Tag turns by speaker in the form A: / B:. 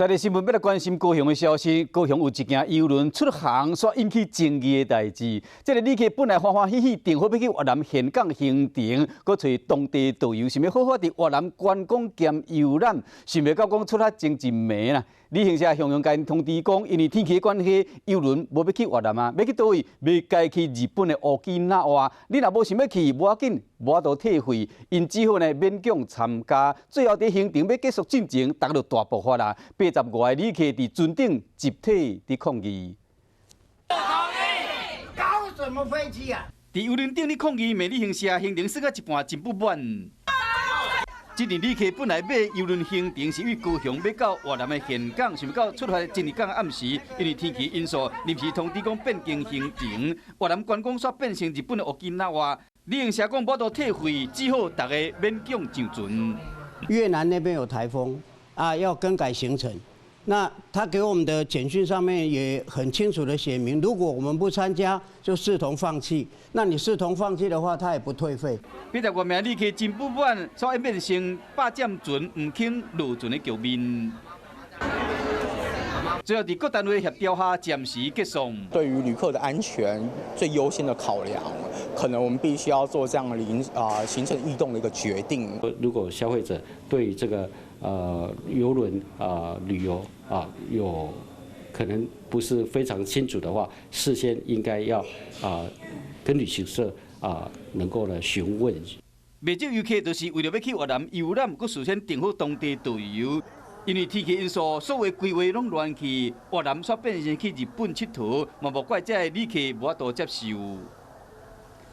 A: 在日新闻要来关心高雄的消息，高雄有一件邮轮出航所引起争议的代志。这个旅客本来欢欢喜喜订好要去越南岘港行程，搁找当地导游，想要好好伫越南观光兼游览，想袂到讲出遐争一暝啦。旅行社向甲因通知讲，因为天气的关系，邮轮无要去越南啊，要去倒位？要改去日本的奥基纳瓦。你若无想要去，无要紧，无法度退费，因只好呢勉强参加。最后伫行程要结束进前，大家就大爆发啦！80外个旅客伫船顶集体伫抗议。
B: 不同意，搞什么飞机啊？
A: 伫邮轮顶咧抗议，美旅行社行程说到一半真不满。这日旅客本来买邮轮行程是为高雄要到越南的岘港，想到出发前日港暗时，因为天气因素，临时通知讲变更行程，越南观光煞变成日本的奥基纳瓦。旅行社讲无多退费，只好大家勉强上船。
C: 越南那边有台风啊，要更改行程。那他给我们的简讯上面也很清楚的写明，如果我们不参加，就视同放弃。那你视同放弃的话，他也不退费。
A: 80多名旅客真不满，所以变成霸占船唔肯落船的局面。最后，伫各单位协调下，暂时结束。
D: 对于旅客的安全最优先的考量，可能我们必须要做这样的行程异动的一个决定。
E: 如果消费者对这个邮轮旅游有可能不是非常清楚的话，事先应该要跟旅行社能够来询问。
A: 袂少游客就是为了要去越南游览，佮事先订好当地导游。因为天气因素，所有规划拢乱去，越南煞变成去日本佚佗，嘛无怪这旅客无法度接受。